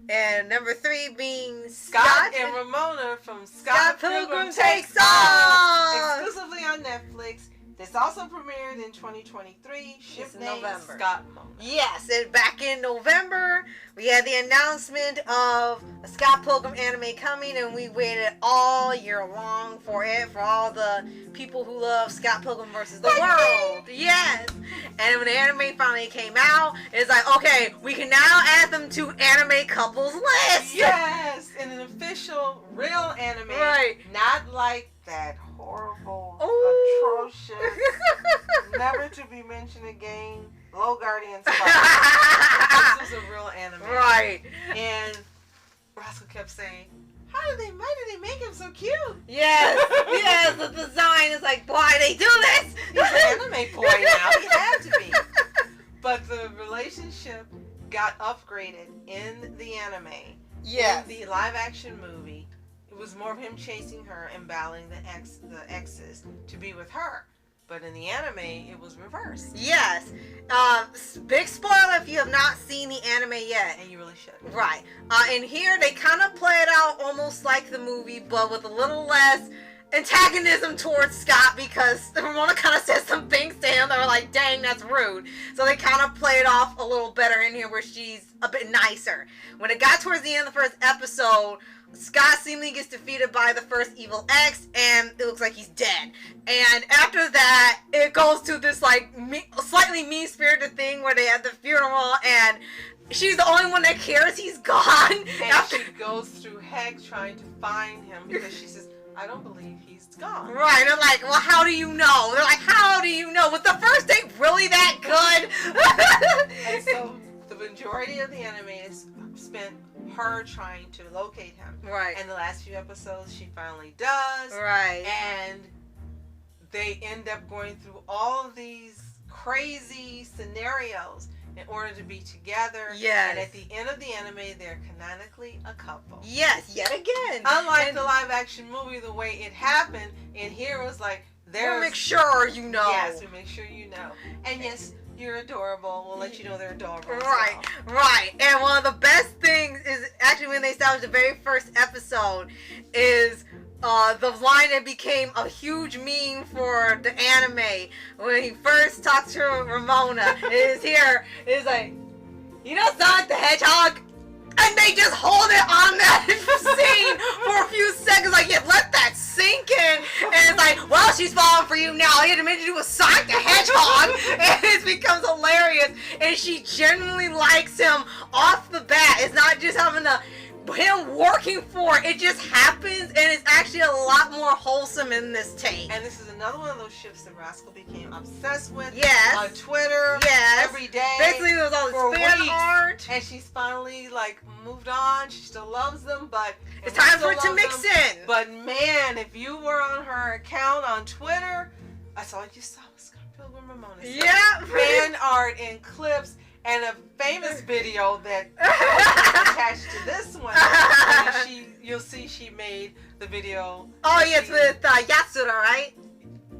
And number 3 being Scott and Ramona from Scott Pilgrim Takes Off. Exclusively on Netflix. This It's also premiered in 2023. Ship It's name November. Scott Mona. Yes, and back in November, we had the announcement of a Scott Pilgrim anime coming, and we waited all year long for it, for all the people who love Scott Pilgrim versus the World. Yes. And when the anime finally came out, it's like, okay, we can now add them to anime couples list. Yes, in an official, real anime. Right. Not like that horrible, Ooh. atrocious, never to be mentioned again, Low Guardian Spot. This was a real anime. Right. And Rascal kept saying, why did they make him so cute? Yes. Yes, the design is like, why they do this? He's an anime boy now. He had to be. But the relationship got upgraded in the anime. Yes. In the live action movie, it was more of him chasing her and battling the exes to be with her. But in the anime, it was reversed. Yes. Big spoiler if you have not seen the anime yet. And you really should. Right. In here, they kind of play it out almost like the movie, but with a little less antagonism towards Scott, because Ramona kind of says some things to him that are like, dang, that's rude. So they kind of play it off a little better in here, where she's a bit nicer. When it got towards the end of the first episode, Scott seemingly gets defeated by the first evil ex, and it looks like he's dead. And after that, it goes to this like slightly mean-spirited thing where they had the funeral, and she's the only one that cares he's gone. And she goes through heck trying to find him, because she says, I don't believe he's gone. Right, they're like, well, how do you know? They're like, how do you know? Was the first date really that good? And so the majority of the anime is spent her trying to locate him. Right. And the last few episodes, she finally does. Right. And they end up going through all of these crazy scenarios in order to be together. Yes. And at the end of the anime, they're canonically a couple. Yes, yet again. Unlike the live action movie, the way it happened, in here it was like, We'll make sure you know. Yes, we make sure you know. And yes, you're adorable. We'll let you know they're adorable. Right, right. And one of the best things is actually when they established the very first episode is the line that became a huge meme for the anime. When he first talked to Ramona, is here, is like, you know Sonic the Hedgehog? And they just hold it on that scene for a few seconds, like, yeah, let that sink in. And it's like, well, she's falling for you now. All you had to mention it was Sonic the Hedgehog. And it becomes hilarious. And she genuinely likes him off the bat. It's not just having him working for it. It just happens, and it's actually a lot more wholesome in this take. And this is another one of those ships that Rascal became obsessed with. Yes. On Twitter. Yes. Every day. Basically, there was all this fan art. And she's finally, like, moved on. She still loves them, but... It's time for it to mix in. But, man, if you were on her account on Twitter, that's all you saw was Scott Pilgrim Ramona. Yeah. Fan art and clips. And a famous video that was attached to this one. You'll see she made the video. Oh, yes, with Yatsura, right?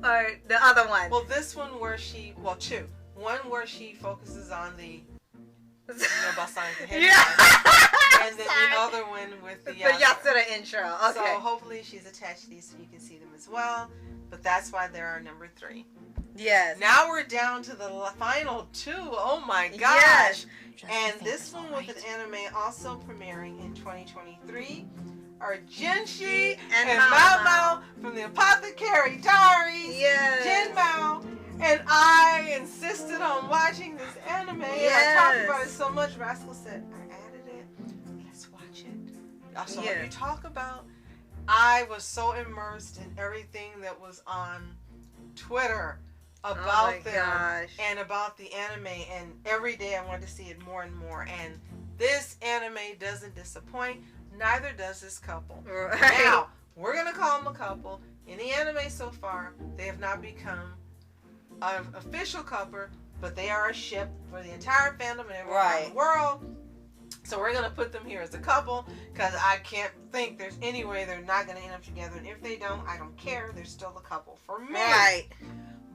Or the other one. Well, this one where she, well, two. One where she focuses on the, about Sonic the Hedgehog. Yeah. And then the other one with the Yatsura. Yatsura intro. Okay. So hopefully she's attached to these so you can see them as well. But that's why they're our number 3. Yes. Now we're down to the final 2. Oh my gosh. Yes. And this one with an anime also premiering in 2023 are Jinshi and Mao Mao from the Apothecary Diaries. Yes. Jin Mao. And I insisted on watching this anime. Yes. And I talked about it so much. Rascal said, I added it. Let's watch it. So when you talk about, I was so immersed in everything that was on Twitter about them and about the anime, and every day I wanted to see it more and more. And this anime doesn't disappoint, neither does this couple. Right. Now, we're going to call them a couple. In the anime so far, they have not become an official couple, but they are a ship for the entire fandom and everyone around the world. So we're going to put them here as a couple, because I can't think there's any way they're not going to end up together. And if they don't, I don't care. They're still a couple for me. Right.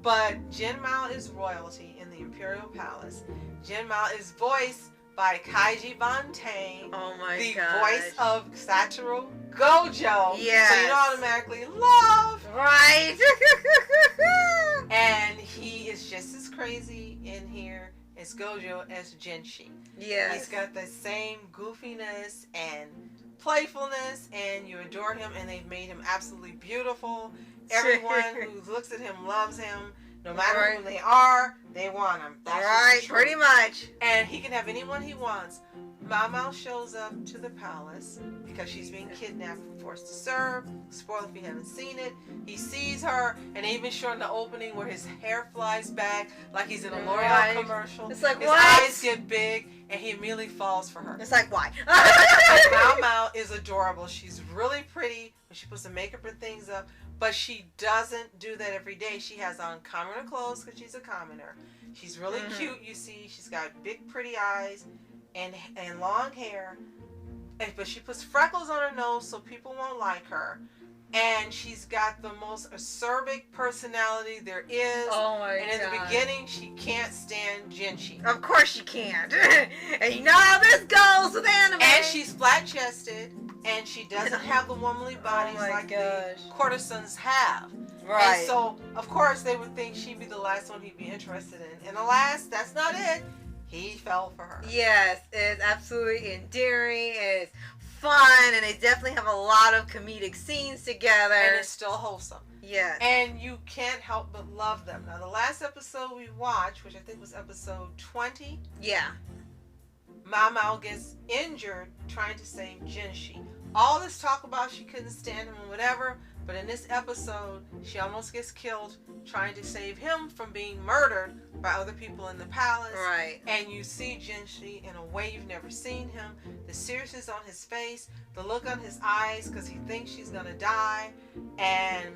But Jin Mao is royalty in the Imperial Palace. Jin Mao is voiced by Kaiji Banteng. Oh my the gosh. voice of Satoru Gojo. Yes. So you automatically love. Right. And is just as crazy in here as Gojo as Jinshi. Yes. He's got the same goofiness and playfulness, and you adore him, and they've made him absolutely beautiful. Everyone who looks at him loves him. No matter who they are, they want him. That's right, pretty much. And he can have anyone he wants. Mao shows up to the palace because she's being kidnapped and forced to serve. Spoiler if you haven't seen it. He sees her, and they even show in the opening where his hair flies back like he's in a L'Oreal commercial. It's like, his what? eyes get big, and he immediately falls for her. It's like, why? Mao is adorable. She's really pretty when she puts the makeup and things up. But she doesn't do that every day. She has on commoner clothes because she's a commoner. She's really cute, you see. She's got big, pretty eyes and long hair. But she puts freckles on her nose so people won't like her. And she's got the most acerbic personality there is. Oh my god. And in the beginning, she can't stand Jinshi. Of course she can't. And you know how this goes with anime. And she's flat-chested. And she doesn't have the womanly bodies like the courtesans have. Right. And so, of course, they would think she'd be the last one he'd be interested in. And alas, that's not it. He fell for her. Yes, it's absolutely endearing. It's fun, and they definitely have a lot of comedic scenes together. And it's still wholesome. Yeah. And you can't help but love them. Now, the last episode we watched, which I think was episode 20. Yeah. Mao gets injured trying to save Jinshi. All this talk about she couldn't stand him and whatever, but in this episode, she almost gets killed trying to save him from being murdered by other people in the palace. Right. And you see Jinshi in a way you've never seen him. The seriousness on his face, the look on his eyes because he thinks she's going to die. And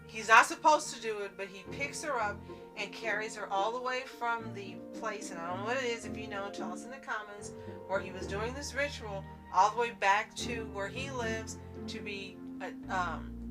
he's not supposed to do it, but he picks her up and carries her all the way from the place, and I don't know what it is. If you know, tell us in the comments, where he was doing this ritual all the way back to where he lives to be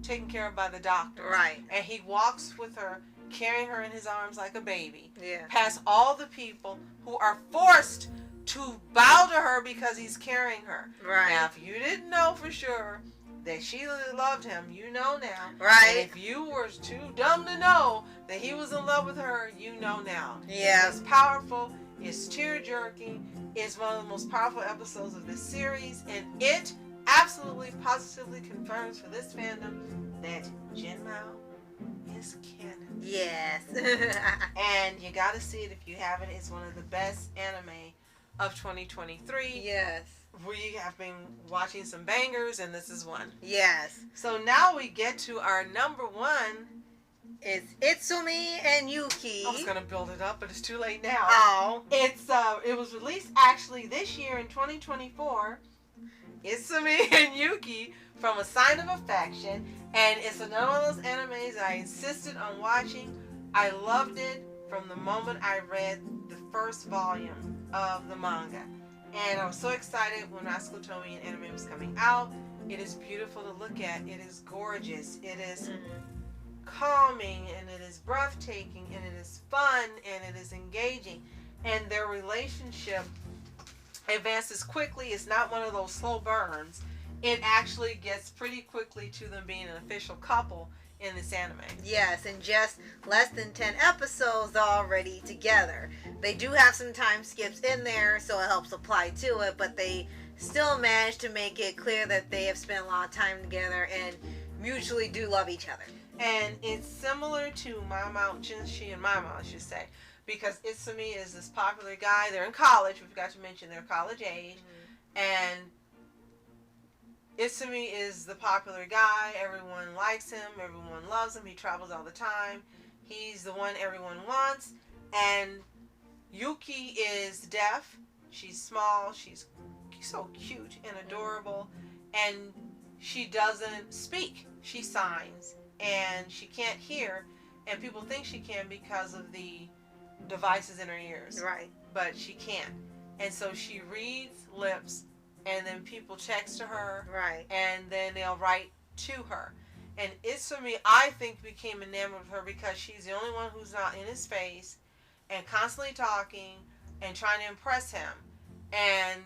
taken care of by the doctor. Right. And he walks with her, carrying her in his arms like a baby. Yeah. Past all the people who are forced to bow to her because he's carrying her. Right. Now, if you didn't know for sure that she loved him, you know now. Right. And if you were too dumb to know that he was in love with her, you know now. Yeah. It's powerful. It's tear-jerking. It's one of the most powerful episodes of this series, and it absolutely, positively confirms for this fandom that Jin Mao is canon. Yes. And you gotta see it if you haven't. It's one of the best anime of 2023. Yes. We have been watching some bangers, and this is one. Yes. So now we get to our number one. It's Itsumi and Yuki. I was gonna build it up, but it's too late now. Oh. It was released actually this year in 2024. Itsumi and Yuki from A Sign of Affection, and it's another one of those animes I insisted on watching. I loved it from the moment I read the first volume of the manga. And I was so excited when Roscoe told me an anime was coming out. It is beautiful to look at. It is gorgeous. It is calming, and it is breathtaking, and it is fun, and it is engaging. And their relationship advances quickly. It's not one of those slow burns. It actually gets pretty quickly to them being an official couple in this anime. Yes, in just less than 10 episodes already together. They do have some time skips in there, so it helps apply to it, but they still manage to make it clear that they have spent a lot of time together and mutually do love each other. And it's similar to Mao, Jinshi and Mao, I should say, because Itsumi is this popular guy. They're in college. We forgot to mention they're college age. And Itsumi is the popular guy. Everyone likes him. Everyone loves him. He travels all the time. He's the one everyone wants. And Yuki is deaf. She's small. She's so cute and adorable. And she doesn't speak. She signs. And she can't hear. And people think she can because of the devices in her ears. Right. But she can't. And so she reads lips, and then people text to her. Right. And then they'll write to her. And Itsumi, I think, became enamored with her because she's the only one who's not in his face and constantly talking and trying to impress him. And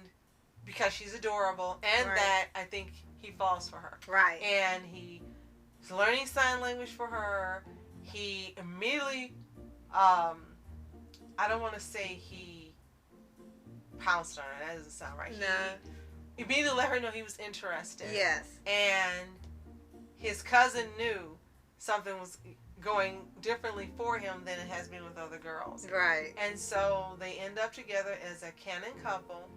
because she's adorable, and that I think he falls for her. Right. And he's learning sign language for her. He immediately I don't want to say he pounced on her. That doesn't sound right. No. He immediately let her know he was interested. Yes. And his cousin knew something was going differently for him than it has been with other girls. Right. And so they end up together as a canon couple.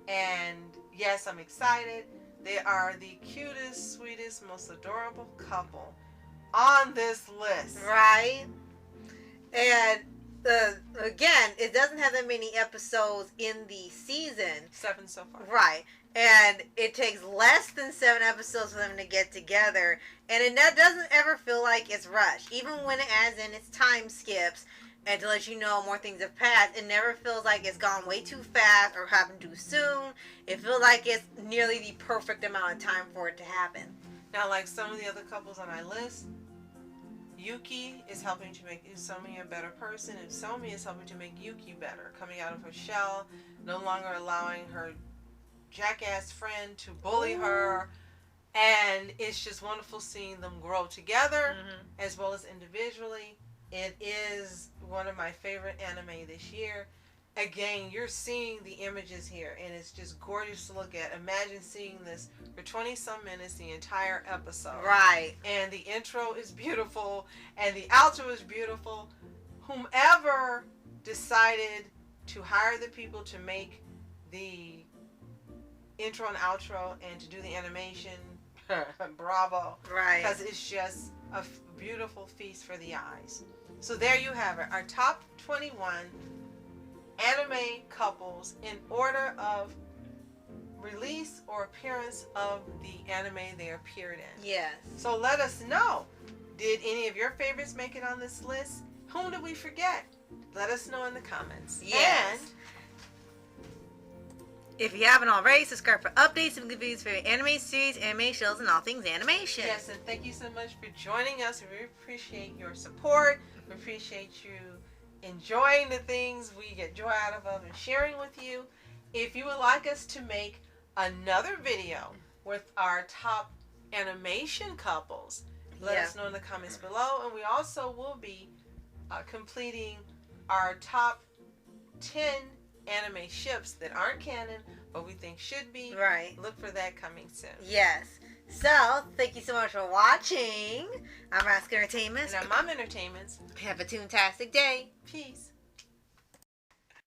And yes, I'm excited. They are the cutest, sweetest, most adorable couple on this list. Right. And again, it doesn't have that many episodes in the season. 7 so far. Right. And it takes less than 7 episodes for them to get together. And it doesn't ever feel like it's rushed. Even when it adds in its time skips and to let you know more things have passed, it never feels like it's gone way too fast or happened too soon. It feels like it's nearly the perfect amount of time for it to happen. Now, like some of the other couples on my list, Yuki is helping to make Usomi a better person, and Usomi is helping to make Yuki better, coming out of her shell, no longer allowing her jackass friend to bully her, and it's just wonderful seeing them grow together as well as individually. It is one of my favorite anime this year. Again, you're seeing the images here, and it's just gorgeous to look at. Imagine seeing this for 20-some minutes, the entire episode. Right. And the intro is beautiful, and the outro is beautiful. Whomever decided to hire the people to make the intro and outro and to do the animation, bravo. Right. Because it's just a beautiful feast for the eyes. So there you have it. Our top 21 anime couples in order of release or appearance of the anime they appeared in. Yes. So let us know. Did any of your favorites make it on this list? Whom did we forget? Let us know in the comments. Yes. And if you haven't already, subscribe for updates and videos for your anime series, anime shows, and all things animation. yes, and thank you so much for joining us. We really appreciate your support. We appreciate you enjoying the things we get joy out of and sharing with you. If you would like us to make another video with our top animation couples, let us know in the comments below. And we also will be completing our top 10 anime ships that aren't canon but we think should be. Right. Look for that coming soon. Yes. So, thank you so much for watching. I'm Rask Entertainment. And I'm Mom Entertainments. Have a toontastic day. Peace.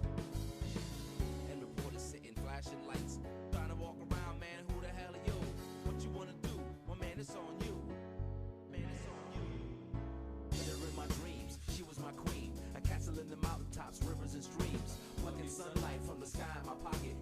And reporters sitting flashing lights, trying to walk around, man, who the hell are you? What you wanna do? Well, man, it's on you. Man, it's on you. With her in my dreams, she was my queen. A castle in the mountaintops, rivers and streams. Plucking sunlight from the sky in my pocket.